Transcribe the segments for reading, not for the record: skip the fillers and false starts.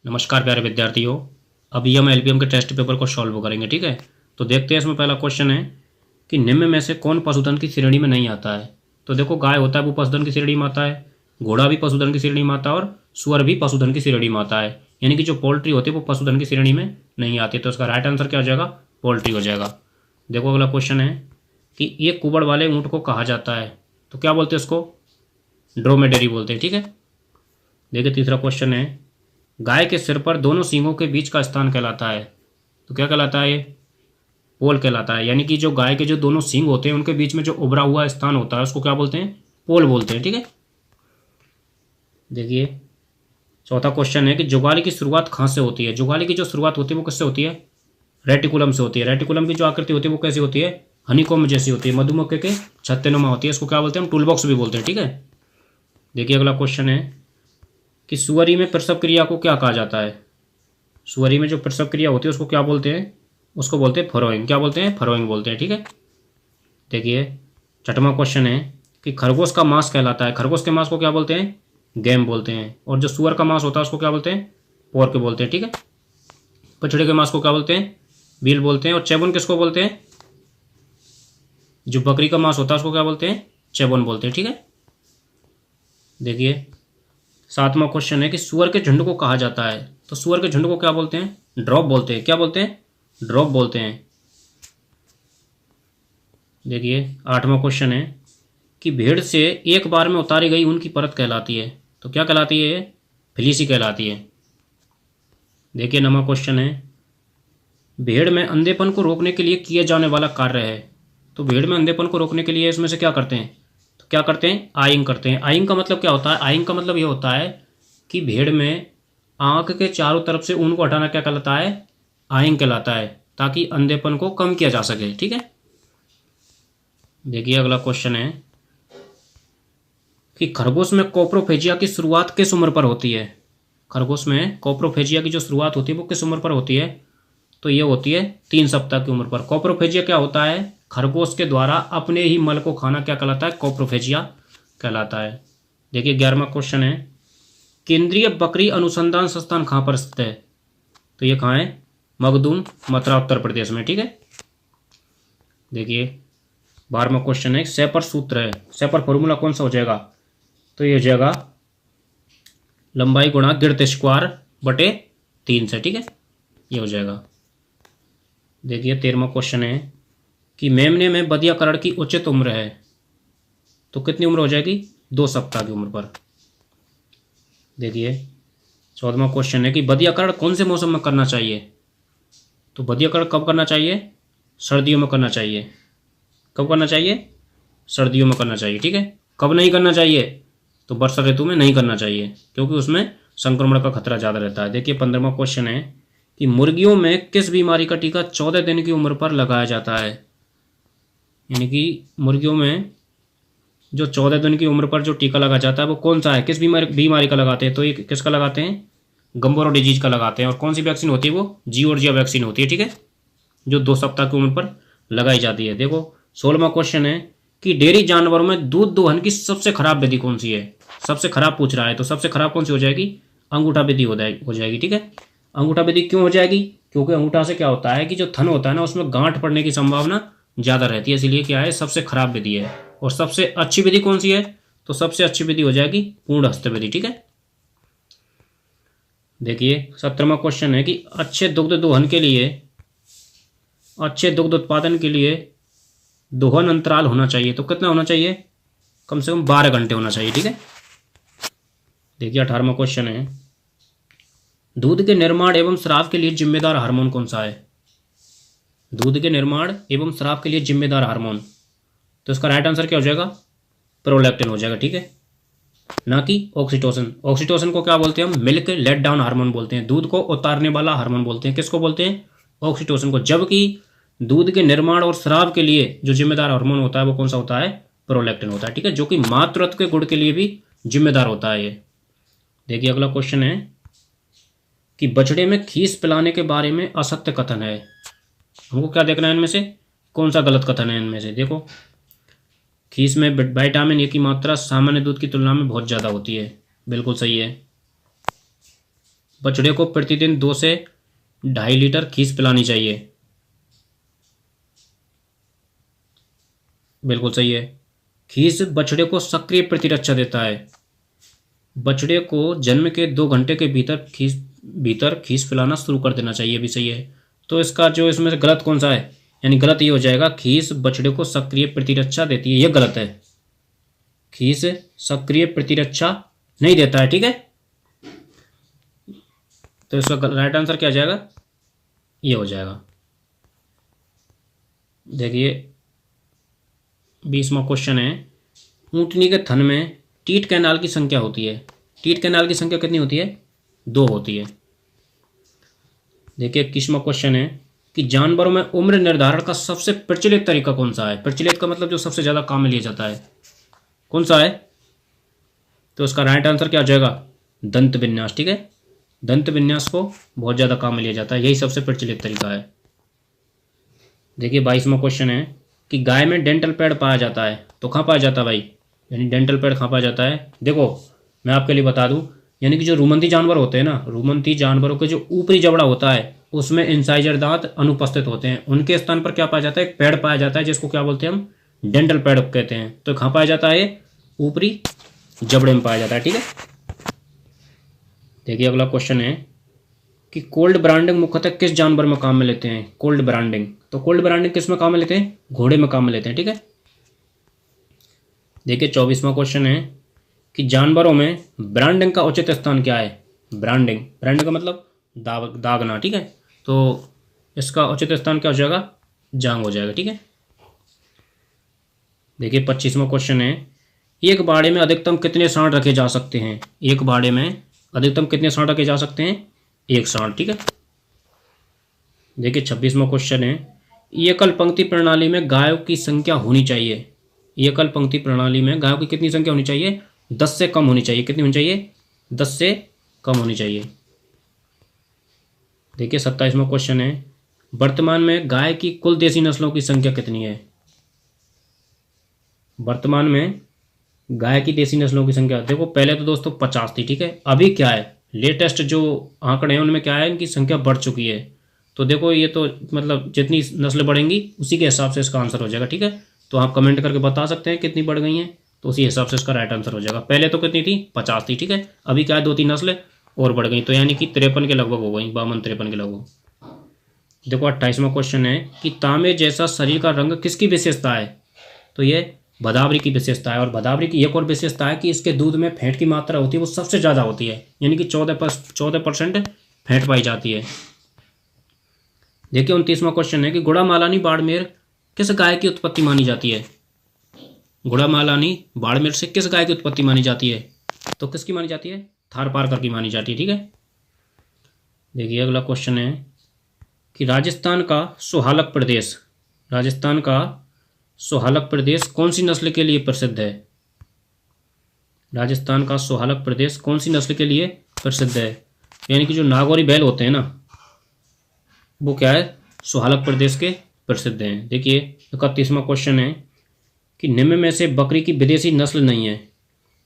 नमस्कार प्यारे विद्यार्थियों। अभी हम एलपीएम के टेस्ट पेपर को सॉल्व करेंगे, ठीक है। तो देखते हैं, इसमें पहला क्वेश्चन है कि निम्न में से कौन पशुधन की श्रेणी में नहीं आता है। तो देखो, गाय होता है वो पशुधन की श्रेणी में आता है, घोड़ा भी पशुधन की श्रेणी में आता है और सुअर भी पशुधन की श्रेणी में आता है। यानी कि जो पोल्ट्री होती है वो पशुधन की श्रेणी में नहीं आती। तो इसका राइट आंसर क्या हो जाएगा? पोल्ट्री हो जाएगा। देखो अगला क्वेश्चन है कि एक कुबड़ वाले ऊँट को कहा जाता है, तो क्या बोलते हैं उसको? ड्रोमेडरी बोलते हैं, ठीक है। देखिए तीसरा क्वेश्चन है, गाय के सिर पर दोनों सींगों के बीच का स्थान कहलाता है, तो क्या कहलाता है? ये पोल कहलाता है। यानी कि जो गाय के जो दोनों सींग होते हैं उनके बीच में जो उभरा हुआ स्थान होता है उसको क्या बोलते हैं? पोल बोलते हैं, ठीक है। देखिए चौथा क्वेश्चन है कि जुगाली की शुरुआत कहाँ से होती है। जुगाली की जो शुरुआत होती है वो किससे होती है? रेटिकुलम से होती है। रेटिकुलम की जो आकृति होती है वो कैसी होती है? हनीकॉम्ब जैसी होती है, मधुमक्खी के छत्तेनुमा होती है। इसको क्या बोलते हैं? हम टूल बॉक्स भी बोलते हैं, ठीक है। देखिए अगला क्वेश्चन है कि सुअरी में प्रसव क्रिया को क्या कहा जाता है। सुअरी में जो प्रसव क्रिया होती है उसको क्या बोलते हैं? उसको बोलते हैं फरोइंग। क्या बोलते हैं? फरोइंग बोलते हैं, ठीक है। देखिए छठवां क्वेश्चन है कि खरगोश का मांस कहलाता है। खरगोश के मांस को क्या बोलते हैं? गेम बोलते हैं। और जो सुअर का मांस होता है उसको क्या बोलते हैं? पोर्क बोलते हैं, ठीक है। बछड़े के मांस को क्या बोलते हैं? बील बोलते हैं। और चेबुन किसको बोलते हैं? जो बकरी का मांस होता है उसको क्या बोलते हैं? चेबुन बोलते हैं, ठीक है। देखिए सातवां क्वेश्चन है कि सुअर के झुंड को कहा जाता है, तो सुअर के झुंड को क्या बोलते हैं? ड्रॉप बोलते हैं। क्या बोलते हैं? ड्रॉप बोलते हैं। देखिए आठवां क्वेश्चन है कि भेड़ से एक बार में उतारी गई ऊन की परत कहलाती है, तो क्या कहलाती है? फिलीसी कहलाती है। देखिए नौवां क्वेश्चन है, भेड़ में अंधेपन को रोकने के लिए किए जाने वाला कार्य है, तो भेड़ में अंधेपन को रोकने के लिए इसमें से क्या करते हैं? तो क्या करते हैं? आइंग करते हैं। आइंग का मतलब क्या होता है? आइंग का मतलब ये होता है कि भेड़ में आंख के चारों तरफ से ऊन को हटाना क्या कहलाता है? आइंग कहलाता है, ताकि अंधेपन को कम किया जा सके, ठीक है। देखिए अगला क्वेश्चन है कि खरगोश में कोप्रोफेजिया की शुरुआत किस उम्र पर होती है। खरगोश में कोप्रोफेजिया की जो शुरुआत होती है वो किस उम्र पर होती है? तो ये होती है 3 सप्ताह की उम्र पर। कोप्रोफेजिया क्या होता है? खरगोश के द्वारा अपने ही मल को खाना क्या कहलाता है? कोप्रोफेजिया कहलाता है। देखिए 11वां क्वेश्चन है, केंद्रीय बकरी अनुसंधान संस्थान कहाँ पर स्थित है, तो ये कहाँ है? मखदूम, मथुरा, उत्तर प्रदेश में, ठीक है। देखिए 12वां क्वेश्चन है, सेपर सूत्र है। सेपर फॉर्मूला कौन सा हो जाएगा? तो ये हो जाएगा लंबाई गुणा गिरथ स्क्वायर बटे 3 से, ठीक है। ये हो जाएगा। देखिए 13वां क्वेश्चन है कि मेमने में बधियाकरण की उचित उम्र है, तो कितनी उम्र हो जाएगी? 2 सप्ताह की उम्र पर। देखिए 14वां क्वेश्चन है कि बधियाकरण कौन से मौसम में करना चाहिए, तो बधियाकरण कब करना चाहिए? सर्दियों में करना चाहिए। कब करना चाहिए? सर्दियों में करना चाहिए, ठीक है। कब नहीं करना चाहिए? तो वर्षा ऋतु में नहीं करना चाहिए, क्योंकि उसमें संक्रमण का खतरा ज़्यादा रहता है। देखिए 15वां क्वेश्चन है कि मुर्गियों में किस बीमारी का टीका 14 दिन की उम्र पर लगाया जाता है। यानी कि मुर्गियों में जो 14 दिन की उम्र पर जो टीका लगाया जाता है वो कौन सा है? किस बीमारी का लगाते हैं? तो ये किसका लगाते हैं? गंबोरा डिजीज का लगाते हैं। और कौन सी वैक्सीन होती है? वो जियोर्जिया वैक्सीन होती है, ठीक है, जो 2 सप्ताह की उम्र पर लगाई जाती है। देखो 16वां क्वेश्चन है कि डेयरी जानवरों में दूध दोहन की सबसे खराब विधि कौन सी है। सबसे खराब पूछ रहा है, तो सबसे खराब कौन सी हो जाएगी? अंगूठा विधि हो जाएगी, ठीक है। अंगूठा विधि क्यों हो जाएगी? क्योंकि अंगूठा से क्या होता है कि जो थन होता है ना उसमें गांठ पड़ने की संभावना ज़्यादा रहती है, इसलिए क्या है? सबसे खराब विधि है। और सबसे अच्छी विधि कौन सी है? तो सबसे अच्छी विधि हो जाएगी पूर्ण हस्त विधि, ठीक है। देखिए 17वां क्वेश्चन है कि अच्छे दुग्ध दोहन के लिए, अच्छे दुग्ध उत्पादन के लिए दोहन अंतराल होना चाहिए, तो कितना होना चाहिए? कम से कम 12 घंटे होना चाहिए, ठीक है। देखिए 18वां क्वेश्चन है, दूध के निर्माण एवं स्राव के लिए जिम्मेदार हार्मोन कौन सा है। दूध के निर्माण एवं स्राव के लिए जिम्मेदार हार्मोन, तो इसका राइट आंसर क्या हो जाएगा? प्रोलैक्टिन हो जाएगा, ठीक है, ना कि ऑक्सीटोसिन। ऑक्सीटोसिन को क्या बोलते हैं हम? मिल्क लेट डाउन हार्मोन बोलते हैं। दूध को उतारने वाला हार्मोन बोलते हैं। किसको बोलते हैं? ऑक्सीटोसिन को। जबकि दूध के निर्माण और स्राव के लिए जो जिम्मेदार हार्मोन होता है वो कौन सा होता है? प्रोलैक्टिन होता है, ठीक है, जो कि मातृत्व के गुण के लिए भी जिम्मेदार होता है ये। देखिए अगला क्वेश्चन है कि बछड़े में खीस पिलाने के बारे में असत्य कथन है। हमको क्या देखना है इनमें से? कौन सा गलत कथन है इनमें से? देखो खीस में विटामिन ए की मात्रा सामान्य दूध की तुलना में बहुत ज़्यादा होती है, बिल्कुल सही है। बछड़े को प्रतिदिन 2 से 2.5 लीटर खीस पिलानी चाहिए। बिल्कुल सही है। खीस बछड़े को सक्रिय प्रतिरक्षा देता है। बछड़े को जन्म के 2 घंटे के भीतर खीस पिलाना शुरू कर देना चाहिए, भी सही है। तो इसका जो इसमें से गलत कौन सा है, यानी गलत ये हो जाएगा, खीस बछड़े को सक्रिय प्रतिरक्षा देती है, ये गलत है। खीस सक्रिय प्रतिरक्षा नहीं देता है, ठीक है। तो इसका राइट आंसर क्या आ जाएगा, ये हो जाएगा। देखिए 20वां क्वेश्चन है, ऊंटनी के थन में टीट कैनाल की संख्या होती है। टीट कैनाल की संख्या कितनी होती है, 2 होती है। देखिए 21वां क्वेश्चन है कि जानवरों में उम्र निर्धारण का सबसे प्रचलित तरीका कौन सा है। प्रचलित का मतलब जो सबसे ज्यादा काम में लिया जाता है, कौन सा है। तो इसका राइट आंसर क्या हो जाएगा, दंत विन्यास, ठीक है। दंत विन्यास को बहुत ज्यादा काम में लिया जाता है, यही सबसे प्रचलित तरीका है। देखिए 22वां क्वेश्चन है कि गाय में डेंटल पैड पाया जाता है, तो कहाँ पाया जाता है भाई, यानी डेंटल पैड कहाँ पाया जाता है। देखो मैं आपके लिए बता दूं, यानी कि जो रूमंती जानवर होते हैं ना, रूमंती जानवरों के जो ऊपरी जबड़ा होता है उसमें इंसाइजर दांत अनुपस्थित होते हैं, उनके स्थान पर क्या पाया जाता है, एक पैड पाया जाता है जिसको क्या बोलते हैं हम, डेंटल पैड कहते हैं। तो कहाँ पाया जाता है, ऊपरी जबड़े में पाया जाता है, ठीक है। देखिए अगला क्वेश्चन है कि कोल्ड ब्रांडिंग मुख्यतः किस जानवर में काम में लेते हैं। कोल्ड ब्रांडिंग, तो कोल्ड ब्रांडिंग किस में काम में लेते हैं, घोड़े में काम में लेते हैं, ठीक है। देखिए 24वां क्वेश्चन है कि जानवरों में ब्रांडिंग का उचित स्थान क्या है। ब्रांडिंग, ब्रांडिंग का मतलब दागना, ठीक है। तो इसका उचित स्थान क्या हो जाएगा, जांग हो जाएगा, ठीक है। देखिए 25वां क्वेश्चन है, एक बाड़े में अधिकतम कितने सांड रखे जा सकते हैं। एक बाड़े में अधिकतम कितने सांड रखे जा सकते हैं, 1 सांड, ठीक है। देखिए 26वां क्वेश्चन है, एकल पंक्ति प्रणाली में गायों की संख्या होनी चाहिए। एकल पंक्ति प्रणाली में गायों की कितनी संख्या होनी चाहिए, 10 से कम होनी चाहिए। कितनी होनी चाहिए, 10 से कम होनी चाहिए। देखिए 27वां क्वेश्चन है, वर्तमान में गाय की कुल देसी नस्लों की संख्या कितनी है। वर्तमान में गाय की देसी नस्लों की संख्या, देखो पहले तो दोस्तों 50 थी, ठीक है। अभी क्या है, लेटेस्ट जो आंकड़े हैं उनमें क्या है, इनकी संख्या बढ़ चुकी है। तो देखो ये तो मतलब जितनी नस्लें बढ़ेंगी उसी के हिसाब से इसका आंसर हो जाएगा, ठीक है। तो आप कमेंट करके बता सकते हैं कितनी बढ़ गई हैं, तो उसी हिसाब से इसका राइट आंसर हो जाएगा। पहले तो कितनी थी, 50 थी, ठीक है। अभी क्या है, 2-3 नस्लें और बढ़ गई, तो यानी कि 53 के लगभग हो गई, 52-53 के लगभग। देखो 28वां क्वेश्चन है कि तांबे जैसा शरीर का रंग किसकी विशेषता है। तो ये भदावरी की विशेषता है। और भदावरी की एक और विशेषता है कि इसके दूध में फैट की मात्रा होती है वो सबसे ज़्यादा होती है, यानी कि 14% फैट पाई जाती है। देखिए 29वां क्वेश्चन है कि गुड़ामालानी बाड़मेर किस गाय की उत्पत्ति मानी जाती है। गुड़ामालानी बाड़मेर से किस गाय की उत्पत्ति मानी जाती है, तो किसकी मानी जाती है, थारपारकर की मानी जाती है, ठीक है। देखिए अगला क्वेश्चन है कि राजस्थान का सोहालक प्रदेश, राजस्थान का सोहालक प्रदेश कौन सी नस्ल के लिए प्रसिद्ध है। राजस्थान का सोहालक प्रदेश कौन सी नस्ल के लिए प्रसिद्ध है, यानी कि जो नागौरी बैल होते हैं ना, वो क्या है, सोहालक प्रदेश के प्रसिद्ध हैं। देखिए 31वां क्वेश्चन है कि निम्न में से बकरी की विदेशी नस्ल नहीं है।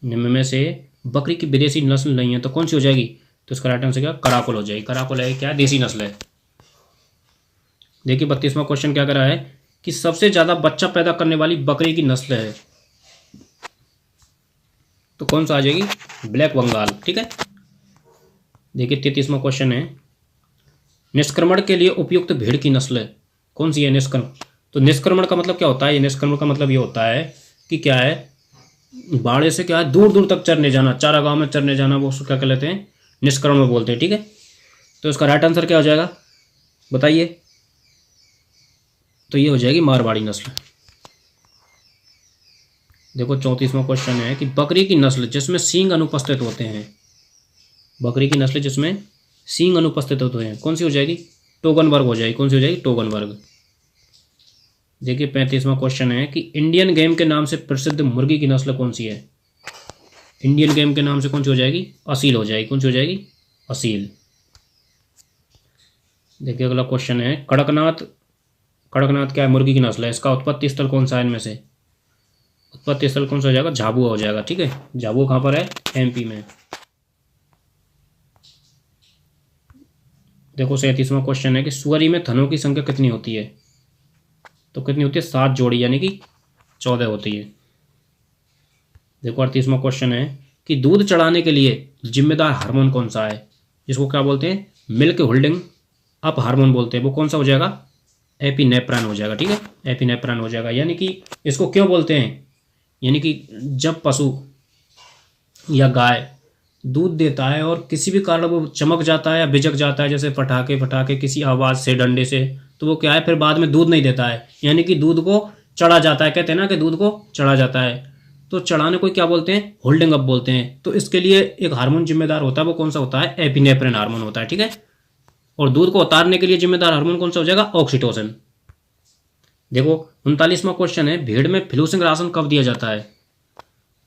निम्न में से बकरी की विदेशी नस्ल नहीं है तो कौन सी हो जाएगी, तो इसका राइट आंसर क्या, कराकुल हो जाएगी। कराकुल है क्या, देसी नस्ल है। देखिए 32वां क्वेश्चन क्या कर रहा है कि सबसे ज्यादा बच्चा पैदा करने वाली बकरी की नस्ल है, तो कौन सा आ जाएगी, ब्लैक बंगाल, ठीक है। देखिए 33वां क्वेश्चन है, निष्क्रमण के लिए उपयुक्त भेड़ की नस्ल कौन सी है। निष्क्रमण, तो निष्क्रमण का मतलब क्या होता है, ये निष्क्रमण का मतलब ये होता है कि क्या है, बाड़े से क्या है, दूर दूर तक चरने जाना, चारागाह में चरने जाना, वो उसको क्या कर लेते हैं, निष्क्रमण में बोलते हैं, ठीक है। तो इसका राइट आंसर क्या हो जाएगा बताइए, तो ये हो जाएगी मारवाड़ी नस्ल। देखो 34वां क्वेश्चन है कि बकरी की नस्ल जिसमें सींग अनुपस्थित होते हैं, बकरी की नस्ल जिसमें सींग अनुपस्थित होते हैं, कौन सी हो जाएगी, टोगनबर्ग हो जाएगी। कौन सी हो जाएगी, टोगनबर्ग। देखिए 35वां क्वेश्चन है कि इंडियन गेम के नाम से प्रसिद्ध मुर्गी की नस्ल कौन सी है। इंडियन गेम के नाम से कौन सी हो जाएगी, असील हो जाएगी। कौन सी हो जाएगी, असील। देखिए अगला क्वेश्चन है, कड़कनाथ, कड़कनाथ क्या है, मुर्गी की नस्ल है, इसका उत्पत्ति स्थल कौन सा है इनमें से, उत्पत्ति स्थल कौन सा हो जाएगा, झाबुआ हो जाएगा, ठीक है। झाबुआ कहाँ पर है, एमपी में। देखो 37वां क्वेश्चन है कि सुअरी में थनों की संख्या कितनी होती है? तो कितनी होती है? 7 जोड़ी, यानी कि 14 होती है। देखो 38वां क्वेश्चन है कि दूध चढ़ाने के लिए जिम्मेदार हार्मोन कौन सा है, जिसको क्या बोलते हैं? मिल्क होल्डिंग अप हार्मोन बोलते हैं। वो कौन सा हो जाएगा? एपिनेफ्राइन हो जाएगा। ठीक है, एपिनेफ्राइन हो जाएगा। यानी कि इसको क्यों बोलते हैं? यानी कि जब पशु या गाय दूध देता है और किसी भी कारण वो चमक जाता है या बिजक जाता है, जैसे पटाखे फटाके किसी आवाज़ से, डंडे से, तो वो क्या है, फिर बाद में दूध नहीं देता है, यानी कि दूध को चढ़ा जाता है। कहते हैं ना कि दूध को चढ़ा जाता है, तो चढ़ाने को क्या बोलते हैं? होल्डिंग अप बोलते हैं। तो इसके लिए एक हार्मोन जिम्मेदार होता है, वो कौन सा होता है? एपिनेफ्रिन हार्मोन होता है। ठीक है, और दूध को उतारने के लिए जिम्मेदार हार्मोन कौन सा हो जाएगा? ऑक्सीटोसिन। देखो 39वां क्वेश्चन है, भेड़ में फ्लूसिंग राशन कब दिया जाता है?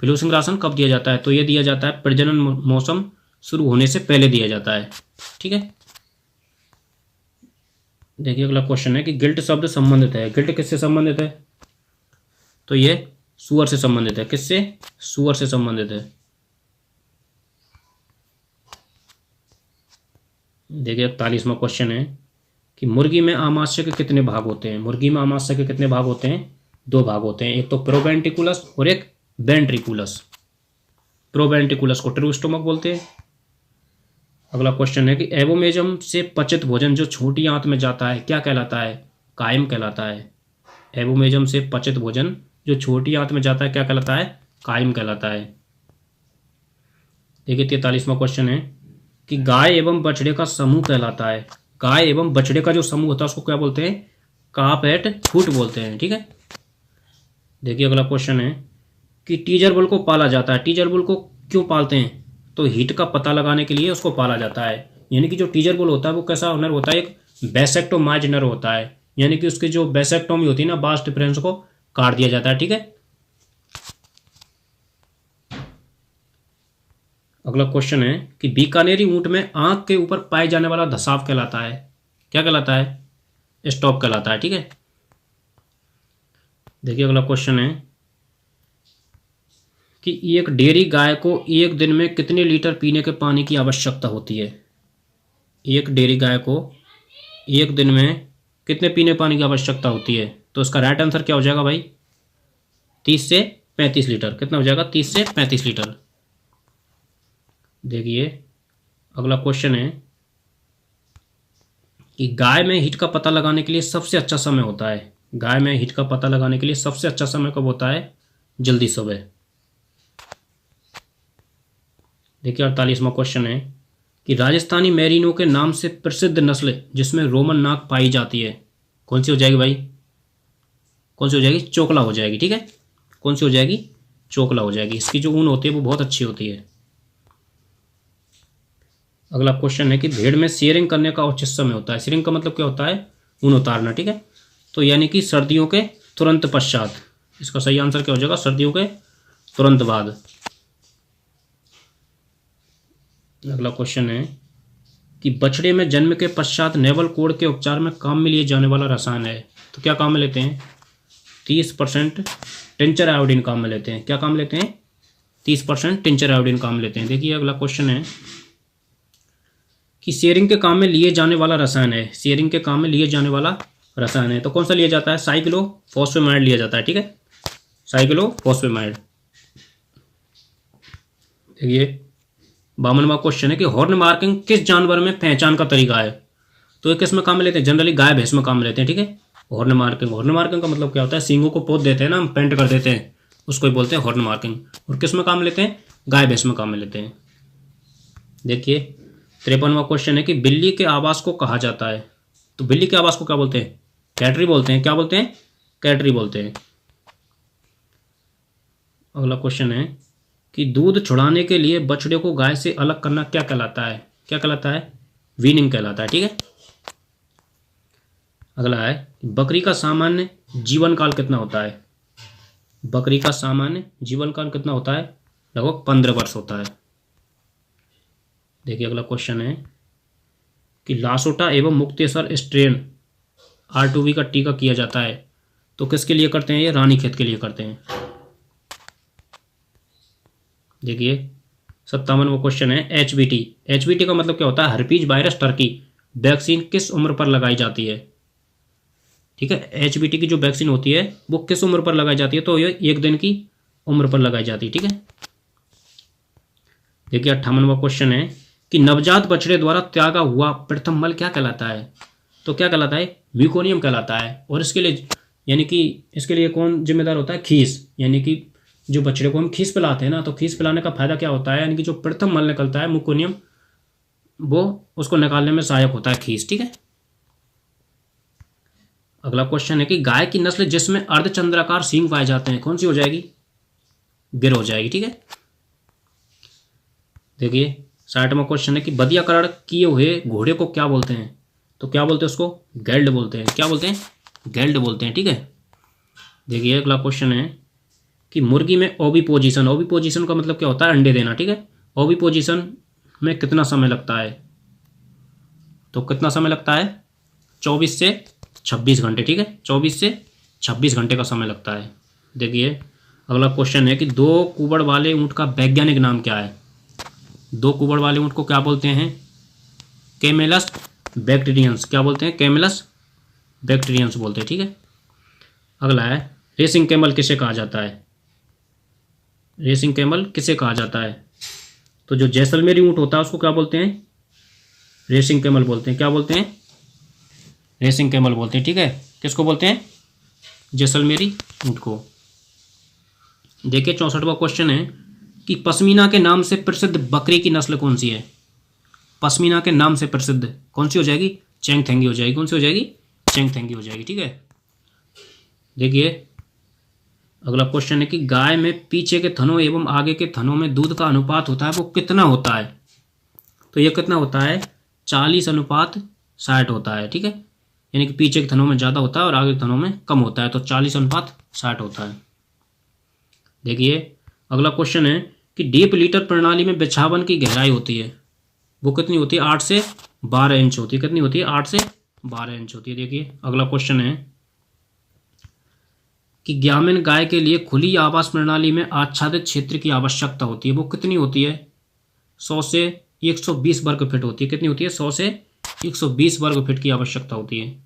फ्लूसिंग राशन कब दिया जाता है? तो ये दिया जाता है प्रजनन मौसम शुरू होने से पहले दिया जाता है। ठीक है, देखिए अगला क्वेश्चन है कि गिल्ट शब्द संबंधित है। गिल्ट किससे संबंधित है? तो ये सुअर से संबंधित है। किससे? सुअर से संबंधित है। देखिए 41वां क्वेश्चन है कि मुर्गी में आमाशय के कितने भाग होते हैं? मुर्गी में आमाशय के कितने भाग होते हैं? 2 भाग होते हैं, एक तो प्रोवेंट्रिकुलस और एक वेंट्रिकुलस। प्रोवेंट्रिकुलस को ट्रू स्टोमक बोलते हैं। अगला क्वेश्चन है कि एवोमेजम से पचित भोजन जो छोटी आंत में जाता है क्या कहलाता है? कायम कहलाता है। एवोमेजम से पचित भोजन जो छोटी आंत में जाता है क्या कहलाता है? कायम कहलाता है। देखिए 43वां क्वेश्चन है कि गाय एवं बछड़े का समूह कहलाता है। गाय एवं बछड़े का जो समूह होता है उसको क्या बोलते हैं? काफ एट फुट बोलते हैं। ठीक है, देखिए अगला क्वेश्चन है कि टीजर बुल को पाला जाता है। टीजर बुल को क्यों पालते हैं? तो हीट का पता लगाने के लिए उसको पाला जाता है। यानी कि जो टीजर बुल होता है वो कैसा नर होता है? एक बेसेक्टोमाइज नर होता है, यानी कि उसकी जो बेसेक्टोमी होती है ना, बास डिफरेंस को काट दिया जाता है। ठीक है, अगला क्वेश्चन है कि बीकानेरी ऊंट में आंख के ऊपर पाए जाने वाला धसाव कहलाता है। क्या कहलाता है? स्टॉप कहलाता है। ठीक है, देखिए अगला क्वेश्चन है कि एक डेयरी गाय को एक दिन में कितने लीटर पीने के पानी की आवश्यकता होती है? एक डेयरी गाय को एक दिन में कितने पीने पानी की आवश्यकता होती है? तो इसका राइट आंसर क्या हो जाएगा भाई? 30 से 35 लीटर। कितना हो जाएगा? 30 से 35 लीटर। देखिए अगला क्वेश्चन है कि गाय में हीट का पता लगाने के लिए सबसे अच्छा समय होता है। गाय में हीट का पता लगाने के लिए सबसे अच्छा समय कब होता है? जल्दी सुबह। देखिए 48वां क्वेश्चन है कि राजस्थानी मैरिनो के नाम से प्रसिद्ध नस्ल जिसमें रोमन नाक पाई जाती है कौन सी हो जाएगी भाई? कौन सी हो जाएगी? चोकला हो जाएगी। ठीक है, कौन सी हो जाएगी? चोकला हो जाएगी। इसकी जो ऊन होती है वो बहुत अच्छी होती है। अगला क्वेश्चन है कि भेड़ में शेयरिंग करने का उचित समय होता है। शेयरिंग का मतलब क्या होता है? ऊन उतारना। ठीक है, तो यानी कि सर्दियों के तुरंत पश्चात। इसका सही आंसर क्या हो जाएगा? सर्दियों के तुरंत बाद। अगला क्वेश्चन है कि बछड़े में जन्म के पश्चात नेवल कोड के उपचार में काम में लिए जाने वाला रसायन है, तो क्या काम में लेते हैं? 30% टिंचर आयोडीन काम में लेते हैं। क्या काम लेते हैं? 30% टिंचर आयोडीन काम लेते हैं। देखिए अगला क्वेश्चन है कि शेयरिंग के काम में लिए जाने वाला रसायन है। शेयरिंग के काम में लिए जाने वाला रसायन है तो कौन सा लिया जाता है? साइक्लोफॉस्फेमाइड लिया जाता है। ठीक है, साइक्लोफॉस्फेमाइड। देखिए 52वां क्वेश्चन है कि हॉर्न मार्किंग किस जानवर में पहचान का तरीका है? तो ये किस में काम में लेते हैं? जनरली गाय भैंस में काम में लेते हैं। ठीक है, हॉर्न मार्किंग। हॉर्न मार्किंग का मतलब क्या होता है? सींगों को पोत देते हैं ना, हम पेंट कर देते हैं, उसको ही बोलते हैं हॉर्न मार्किंग। और किस में काम में लेते हैं? गाय भैंस में काम में लेते हैं। देखिए 53वां क्वेश्चन है कि बिल्ली के आवास को कहा जाता है। तो बिल्ली के आवास को क्या बोलते हैं? कैटरी बोलते हैं। क्या बोलते हैं? कैटरी बोलते हैं। अगला क्वेश्चन है कि दूध छुड़ाने के लिए बछड़े को गाय से अलग करना क्या कहलाता है? क्या कहलाता है? वीनिंग कहलाता है। ठीक है, अगला है बकरी का सामान्य जीवन काल कितना होता है? बकरी का सामान्य जीवन काल कितना होता है? लगभग 15 वर्ष होता है। देखिए अगला क्वेश्चन है कि लासोटा एवं मुक्तेश्वर स्ट्रेन R2V का टीका किया जाता है तो किसके लिए करते हैं? ये रानीखेत के लिए करते हैं। देखिए 57वां क्वेश्चन है HBT। HBT का मतलब क्या होता है? हर्पीज वायरस टर्की वैक्सीन किस उम्र पर लगाई जाती है? ठीक है, HBT की जो वैक्सीन होती है वो किस उम्र पर लगाई जाती है? तो ये 1 दिन की उम्र पर लगाई जाती है। ठीक है, देखिए 58वां क्वेश्चन है कि नवजात बछड़े द्वारा त्यागा हुआ प्रथम मल क्या कहलाता है? तो क्या कहलाता है? म्यूकोनियम कहलाता है। और इसके लिए यानी कि इसके लिए कौन जिम्मेदार होता है? खीस। यानी कि जो बछड़े को हम खीस पिलाते हैं ना, तो खीस पिलाने का फायदा क्या होता है? यानी कि जो प्रथम मल निकलता है म्यूकोनियम, वो उसको निकालने में सहायक होता है खीस। ठीक है, अगला क्वेश्चन है कि गाय की नस्ल जिसमें अर्धचंद्राकार सींग पाए जाते हैं कौन सी हो जाएगी? गिर हो जाएगी। ठीक है, देखिए 60वां क्वेश्चन है कि बधियाकरण किए हुए घोड़े को क्या बोलते हैं? तो क्या बोलते हैं उसको? गेल्ड बोलते हैं। क्या बोलते हैं? गेल्ड बोलते हैं। ठीक है, देखिए अगला क्वेश्चन है कि मुर्गी में ओविपोजिशन, ओविपोजिशन का मतलब क्या होता है? अंडे देना। ठीक है, ओविपोजिशन में कितना समय लगता है? तो कितना समय लगता है? 24 से 26 घंटे। ठीक है, 24 से 26 घंटे का समय लगता है। देखिए अगला क्वेश्चन है कि 2 कुबड़ वाले ऊँट का वैज्ञानिक नाम क्या है? 2 कुबड़ वाले ऊँट को क्या बोलते हैं? कैमेलस बैक्टीरियंस। क्या बोलते हैं? कैमेलस बैक्टीरियंस बोलते हैं। ठीक है, अगला है रेसिंग कैमल किसे कहा जाता है? रेसिंग कैमल किसे कहा जाता है? तो जो जैसलमेरी ऊँट होता है उसको क्या बोलते हैं? रेसिंग कैमल बोलते हैं। क्या बोलते हैं? रेसिंग कैमल बोलते हैं। ठीक है, किसको बोलते हैं? जैसलमेरी ऊँट को। देखिए 64वां क्वेश्चन है कि पश्मीना के नाम से प्रसिद्ध बकरी की नस्ल कौन सी है? पश्मीना के नाम से प्रसिद्ध कौन सी हो जाएगी? चेंगथेंगी हो जाएगी। कौन सी हो जाएगी? चेंगथेंगी हो जाएगी। ठीक है, देखिए अगला क्वेश्चन है कि गाय में पीछे के थनों एवं आगे के थनों में दूध का अनुपात होता है वो कितना होता है? तो ये कितना होता है? 40:60 होता है। ठीक है, यानी कि पीछे के थनों में ज़्यादा होता है और आगे के थनों में कम होता है, तो 40:60 होता है। देखिए अगला क्वेश्चन है कि डीप लीटर प्रणाली में बिछावन की गहराई होती है वो कितनी होती है? 8 से 12 इंच होती है। कितनी होती है? 8 से 12 इंच होती है। देखिए अगला क्वेश्चन है कि ग्रामीण गाय के लिए खुली आवास प्रणाली में आच्छादित क्षेत्र की आवश्यकता होती है वो कितनी होती है? 100 से 120 वर्ग फीट होती है। कितनी होती है? 100 से 120 वर्ग फीट की आवश्यकता होती है।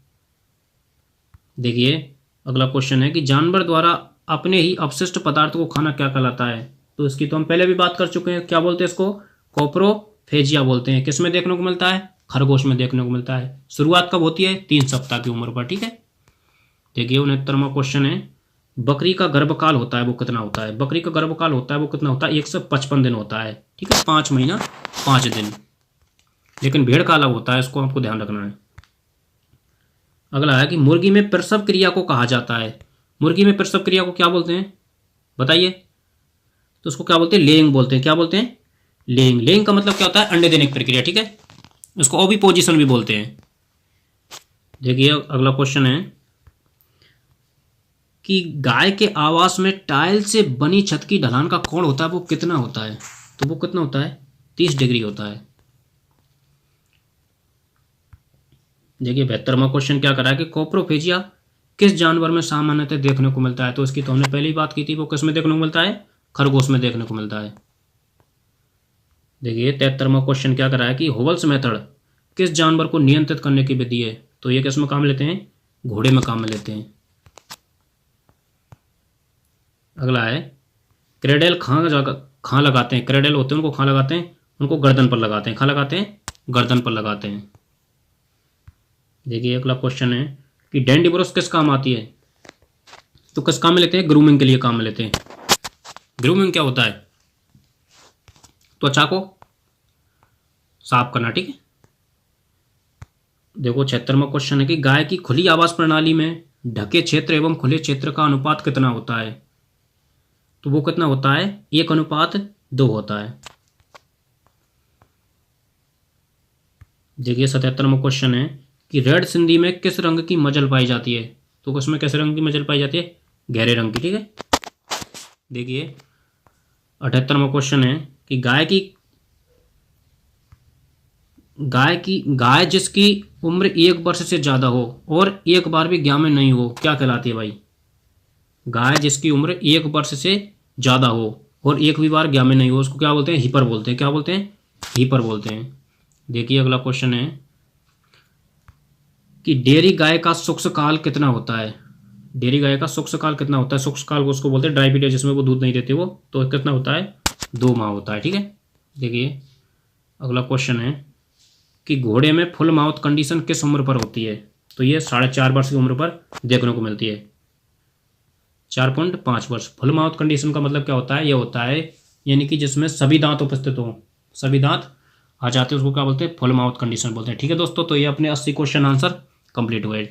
देखिए अगला क्वेश्चन है कि जानवर द्वारा अपने ही अपशिष्ट पदार्थ को खाना क्या कहलाता है? तो इसकी तो हम पहले भी बात कर चुके हैं। क्या बोलते हैं इसको? कोप्रोफेजिया बोलते हैं। किस में देखने को मिलता है? खरगोश में देखने को मिलता है। शुरुआत कब होती है? 3 सप्ताह की उम्र पर। ठीक है, देखिए 69वां क्वेश्चन है बकरी का गर्भकाल होता है वो कितना होता है? बकरी का गर्भकाल होता है वो कितना होता है? 155 दिन होता है। ठीक है, 5 महीना 5 दिन। लेकिन भेड़ का अलग होता है, इसको आपको ध्यान रखना है। अगला है कि मुर्गी में प्रसव क्रिया को कहा जाता है। मुर्गी में प्रसव क्रिया को क्या बोलते हैं? बताइए। तो उसको क्या बोलते हैं? लेइंग बोलते हैं। क्या बोलते हैं? लेइंग। लेइंग का मतलब क्या होता है? अंडे देने की प्रक्रिया। ठीक है, उसको ओविपोजिशन भी बोलते हैं। देखिए अगला क्वेश्चन है कि गाय के आवास में टाइल से बनी छत की ढलान का कोण होता है वो कितना होता है? तो वो कितना होता है? 30 डिग्री होता है। देखिए 72वां क्वेश्चन क्या करा है कि कोप्रोफेजिया किस जानवर में सामान्यतः देखने को मिलता है? तो इसकी तो हमने पहले ही बात की थी। वो किस में देखने को मिलता है? खरगोश में देखने को मिलता है। देखिए 73वां क्वेश्चन क्या करा है कि होवल्स मेथड किस जानवर को नियंत्रित करने की विधि है? तो ये किस में काम लेते हैं? घोड़े में काम में लेते हैं। अगला है क्रेडल खां लगाते हैं। क्रेडल होते हैं उनको खां लगाते हैं, उनको गर्दन पर लगाते हैं। खां लगाते हैं, गर्दन पर लगाते हैं। देखिए अगला क्वेश्चन है कि डैंडी ब्रश किस काम आती है? तो किस काम में लेते हैं? ग्रूमिंग के लिए काम में लेते हैं। ग्रूमिंग क्या होता है? त्वचा को साफ करना। ठीक है, देखो 76वां क्वेश्चन है कि गाय की खुली आवास प्रणाली में ढके क्षेत्र एवं खुले क्षेत्र का अनुपात कितना होता है? तो वो कितना होता है? 1:2 होता है। देखिए 77वां क्वेश्चन है कि रेड सिंधी में किस रंग की मजल पाई जाती है? तो उसमें किस रंग की मजल पाई जाती है? गहरे रंग की। ठीक है, देखिए 78वां क्वेश्चन है कि गाय जिसकी उम्र 1 वर्ष से ज्यादा हो और एक बार भी ग्रामीण नहीं हो क्या कहलाती है भाई? गाय जिसकी उम्र 1 वर्ष से ज्यादा हो और एक भी बार ग्रामीण नहीं हो उसको क्या बोलते हैं? हीपर बोलते हैं। क्या बोलते हैं? हीपर बोलते हैं। देखिए अगला क्वेश्चन है कि डेयरी गाय का शुष्क काल कितना होता है। डेयरी गाय का शुष्क काल कितना होता है। शुष्क काल उसको बोलते हैं ड्राई पीरियड, जिसमें वो दूध नहीं देते वो, तो कितना होता है, 2 माह होता है। ठीक है, देखिए अगला क्वेश्चन है कि घोड़े में फुल माउथ कंडीशन किस उम्र पर होती है। तो ये 4.5 वर्ष की उम्र पर देखने को मिलती है। 4.5 वर्ष। फुल माउथ कंडीशन का मतलब क्या होता है, ये होता है यानी कि जिसमें सभी दांत उपस्थित हों, सभी दांत आ जाते हैं, उसको क्या बोलते हैं, फुल माउथ कंडीशन बोलते हैं। ठीक है दोस्तों, तो ये अपने 80 क्वेश्चन आंसर कंप्लीट हुए।